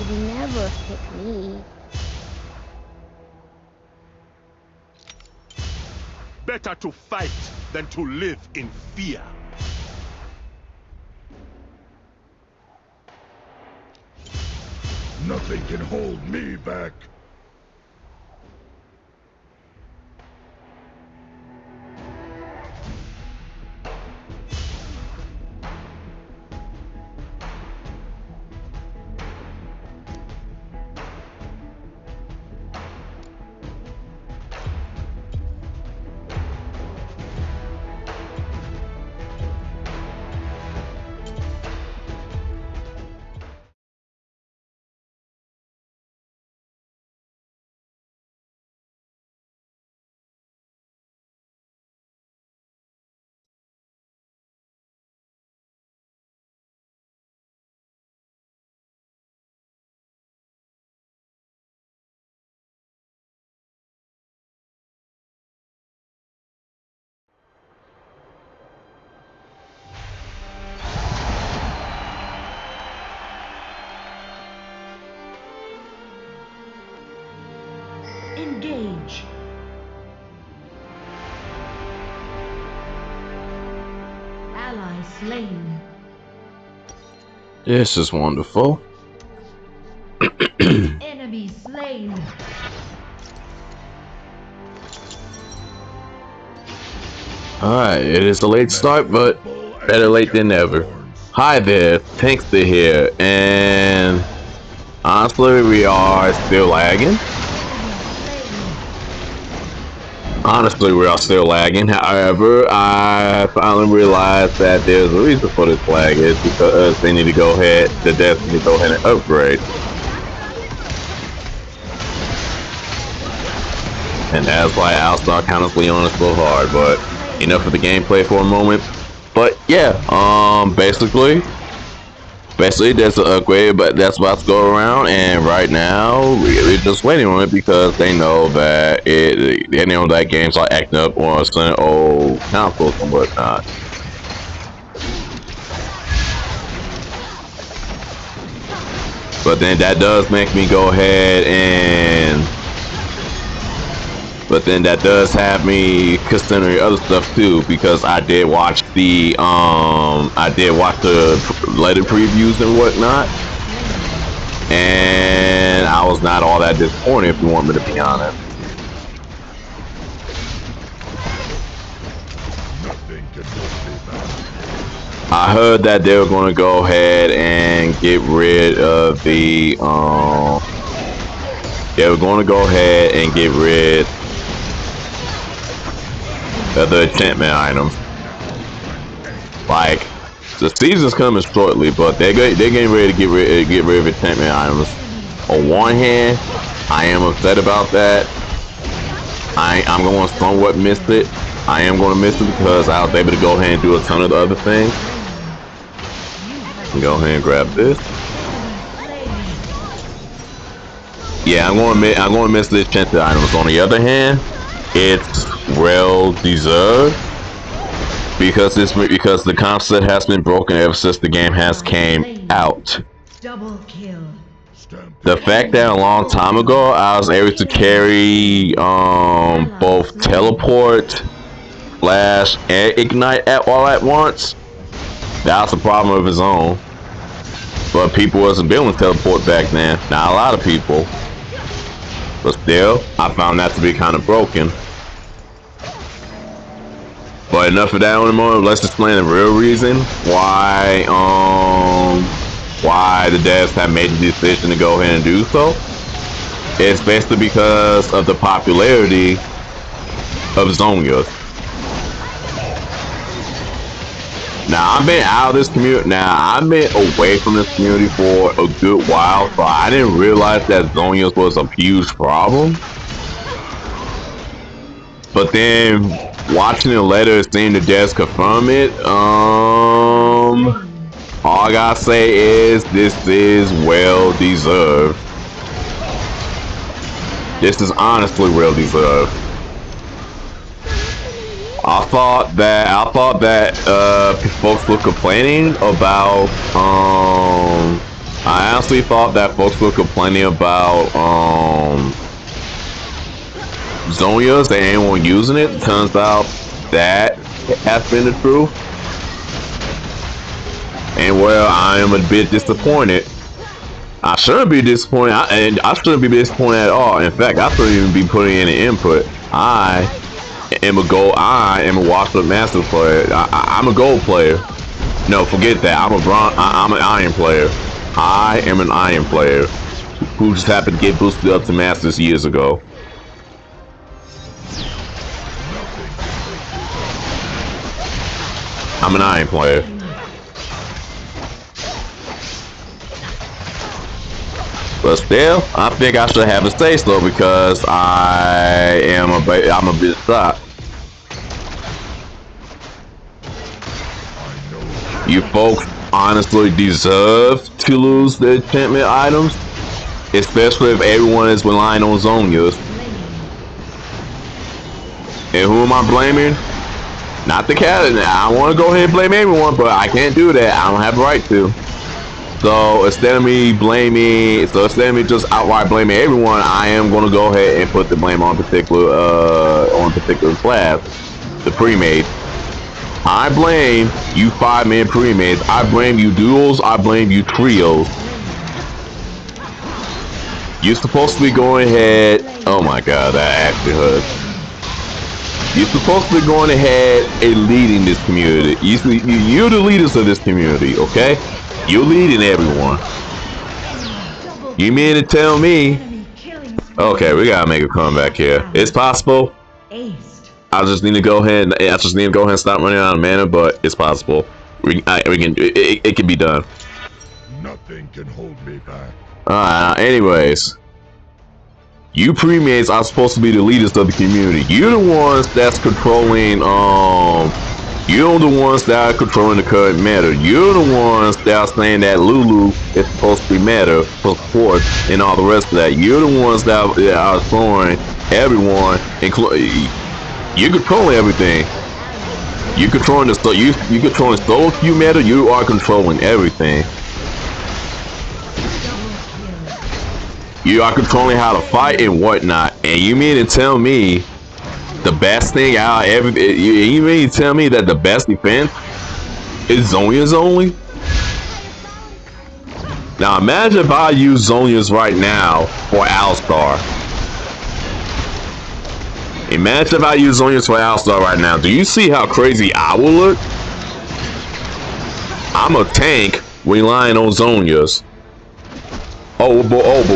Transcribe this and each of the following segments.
You'd never hit me. Better to fight than to live in fear. Nothing can hold me back. Engage. Ally slain. This is wonderful. Enemy slain. Alright, it is a late start, but better late than never. Hi there, thanks to here, and honestly, we are still lagging. Honestly, we are still lagging. However, I finally realized that there's a reason for this lag. It's because they need to go ahead, the devs need to go ahead and upgrade. And that's why I'll start honestly on it so hard, but enough of the gameplay for a moment. But yeah, basically there's an upgrade, but that's about to go around, and right now we're just waiting on it because they know that they know that games are acting up on some old consoles and whatnot. But then that does make me go ahead and that does have me considering other stuff too, because I did watch the later previews and whatnot, and I was not all that disappointed, if you want me to be honest. I heard that they were going to go ahead and get rid of the they were going to go ahead and get rid of the enchantment items. Like, the season's coming shortly, but they're getting ready to get rid of enchantment items. On one hand, I am upset about that. I'm going to somewhat miss it. I am going to miss it because I was able to go ahead and do a ton of the other things. Go ahead and grab this. Yeah, I'm going to miss the enchanted items. On the other hand, it's well deserved because the concept has been broken ever since the game has came out. Double kill. The fact that a long time ago I was able to carry both teleport, flash, and ignite all at once, that's a problem of its own. But people wasn't building teleport back then. Not a lot of people. But still, I found that to be kind of broken. But enough of that on the moment. Let's explain the real reason why the devs have made the decision to go ahead and do so. It's basically because of the popularity of Zonias. Now, I've been out of this community. Now, I've been away from this community for a good while, so I didn't realize that Zonias was a huge problem. But then, watching it later, seeing the devs confirm it, all I gotta say is this is well deserved. This is honestly well deserved. I thought that folks were complaining about I honestly thought that folks were complaining about Zonias and anyone using it. Turns out that has been the truth. And well, I am a bit disappointed. I shouldn't be disappointed, and I shouldn't be disappointed at all. In fact, I shouldn't even be putting any input. I am a washed-up master player. I'm a gold player. No, forget that. I'm an iron player. I am an iron player who just happened to get boosted up to masters years ago. I'm an iron player. But still, I think I should have a say so because I'm a bit shocked. You folks honestly deserve to lose the enchantment items, especially if everyone is relying on Zonias. And who am I blaming? Not the cat. I want to go ahead and blame everyone, but I can't do that. I don't have the right to. So instead of me just outright blaming everyone, I am going to go ahead and put the blame on particular class, the pre-made. I blame you 5-man pre-mades. I blame you duels. I blame you trios. You're supposed to be going ahead. Oh my god, that actually hurts. You're supposed to be going ahead and leading this community. You're the leaders of this community, okay? You're leading everyone. You mean to tell me? Okay, we gotta make a comeback here. It's possible. I just need to go ahead and stop running out of mana, but it's possible. It can be done. Nothing can hold me back. Alright, anyways. You pre-mates are supposed to be the leaders of the community. You're the ones that's controlling, you're the ones that are controlling the current meta. You're the ones that are saying that Lulu is supposed to be meta for support and all the rest of that. You're the ones that are throwing everyone, including you're controlling everything. You're controlling you're controlling solo queue meta. You are controlling everything. You are controlling how to fight and whatnot. And you mean to tell me the best thing out of everything? You mean to tell me that the best defense is Zonias only? Now imagine if I use Zonias right now for Alistar. Imagine if I use Zonias for Alistar right now. Do you see how crazy I will look? I'm a tank relying on Zonias. But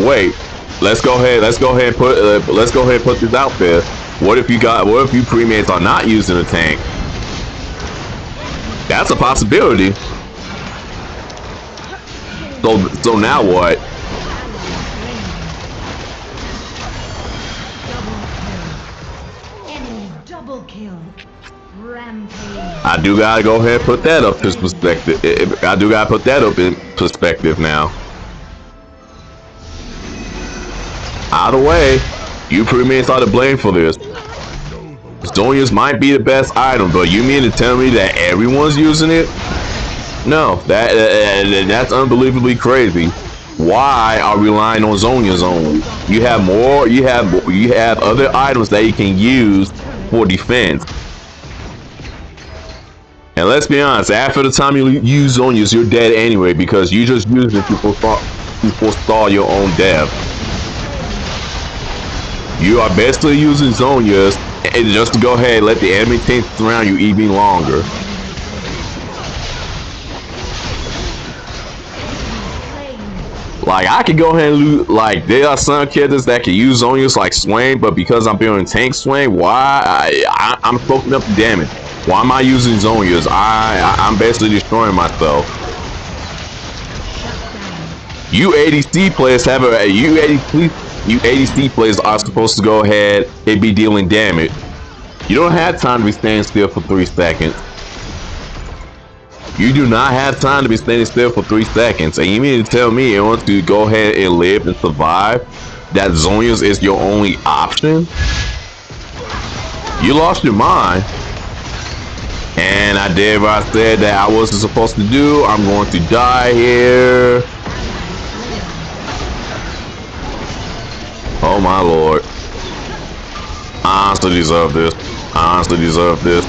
wait. Let's go ahead and put this out there. What if you pre-mates are not using a tank? That's a possibility. So now what? I do gotta go ahead and put that up in perspective. I do gotta put that up in perspective now. Either way, you pre-mates are to blame for this. Zonias might be the best item, but you mean to tell me that everyone's using it? No, that's unbelievably crazy. Why are we relying on Zonias only? You have other items that you can use for defense. And let's be honest, after the time you use Zonias, you're dead anyway because you just use it to forestall your own death. You are basically using Zonias and just to go ahead and let the enemy tank surround you even longer. Like I could go ahead and lose. Like there are some characters that can use Zonias like Swain, but because I'm building tank Swain, I'm soaking up the damage. Why am I using Zonias? I'm basically destroying myself. You ADC players you ADC players are supposed to go ahead and be dealing damage. You don't have time to be standing still for 3 seconds. You do not have time to be standing still for 3 seconds. And you mean to tell me in order to go ahead and live and survive, that Zonias is your only option? You lost your mind. And I did what I said that I wasn't supposed to do. I'm going to die here. Oh my lord. I honestly deserve this. I honestly deserve this.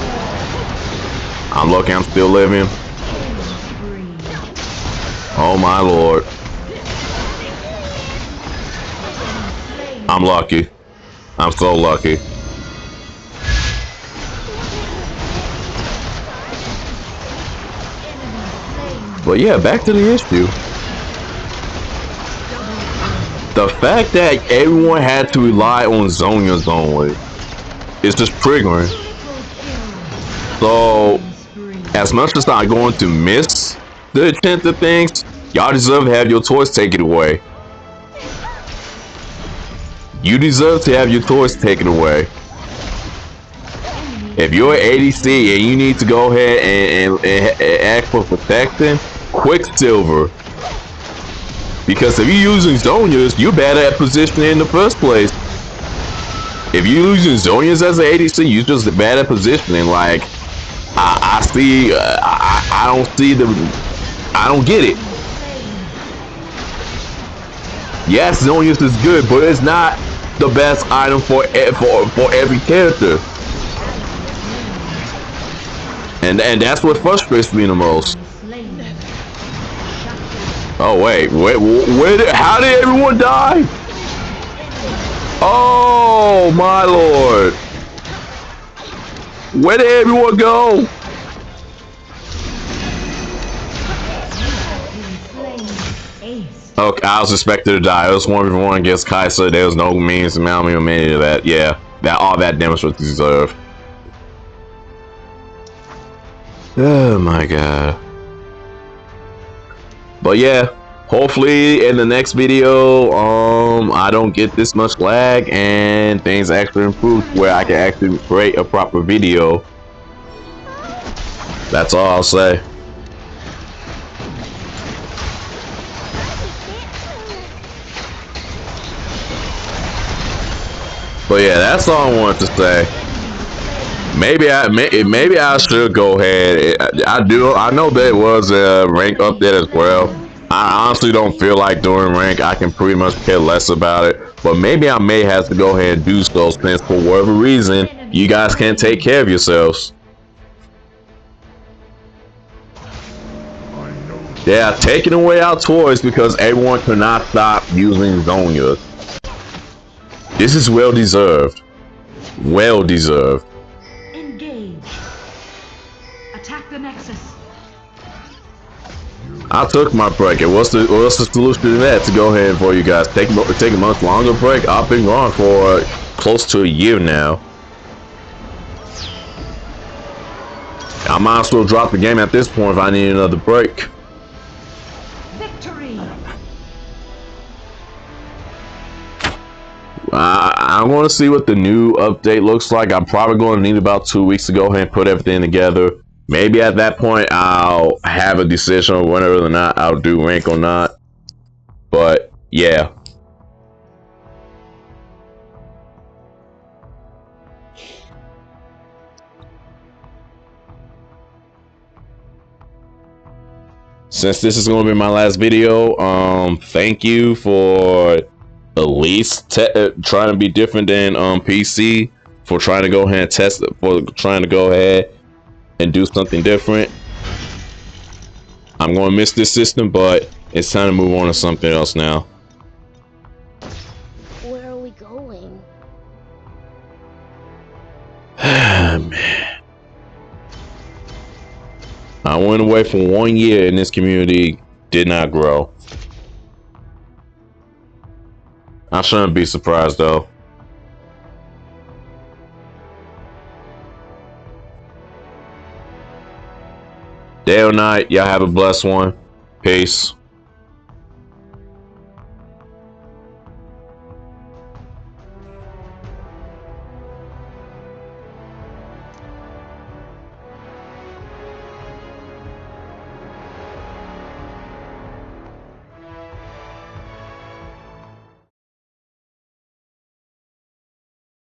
I'm lucky I'm still living. Oh my lord. I'm lucky. I'm so lucky. But yeah, back to the issue. The fact that everyone had to rely on Zonia's only is just triggering. So, as much as I'm going to miss the Enchanted things, y'all deserve to have your toys taken away. You deserve to have your toys taken away. If you're an ADC and you need to go ahead and ask for protection, Quicksilver. Because if you're using Zonias, you're bad at positioning in the first place. If you're using Zonias as an ADC, you're just bad at positioning. Like, I see, I don't see the, I don't get it. Yes, Zonias is good, but it's not the best item for every character. And that's what frustrates me the most. Oh wait, how did everyone die? Oh my lord! Where did everyone go? Okay, I was expected to die. It was 1v1 against Kaiser. There was no means amount of many of that. Yeah, that all that damage was deserved. Oh my god. But yeah, hopefully in the next video, I don't get this much lag and things actually improve where I can actually create a proper video. That's all I'll say. But yeah, that's all I wanted to say. Maybe I should go ahead. I know there was a rank update as well. I honestly don't feel like doing rank. I can pretty much care less about it. But maybe I may have to go ahead and do so since for whatever reason you guys can't take care of yourselves. Yeah, taking away our toys because everyone cannot stop using Zonia. This is well deserved. Well deserved. Engage. Attack the Nexus. I took my break. And what's the solution to that? To go ahead for you guys take a much longer break. I've been gone for close to a year now. I might as well drop the game at this point if I need another break. Victory. I'm going to see what the new update looks like. I'm probably going to need about 2 weeks to go ahead and put everything together. Maybe at that point I'll have a decision on whether or not I'll do rank or not. But yeah. Since this is going to be my last video, thank you for at least trying to be different than PC, for trying to go ahead and test it, for trying to go ahead and do something different. I'm going to miss this system, but it's time to move on to something else now. Where are we going? Man. I went away for 1 year and this community did not grow. I shouldn't be surprised though. Day or night, y'all have a blessed one. Peace.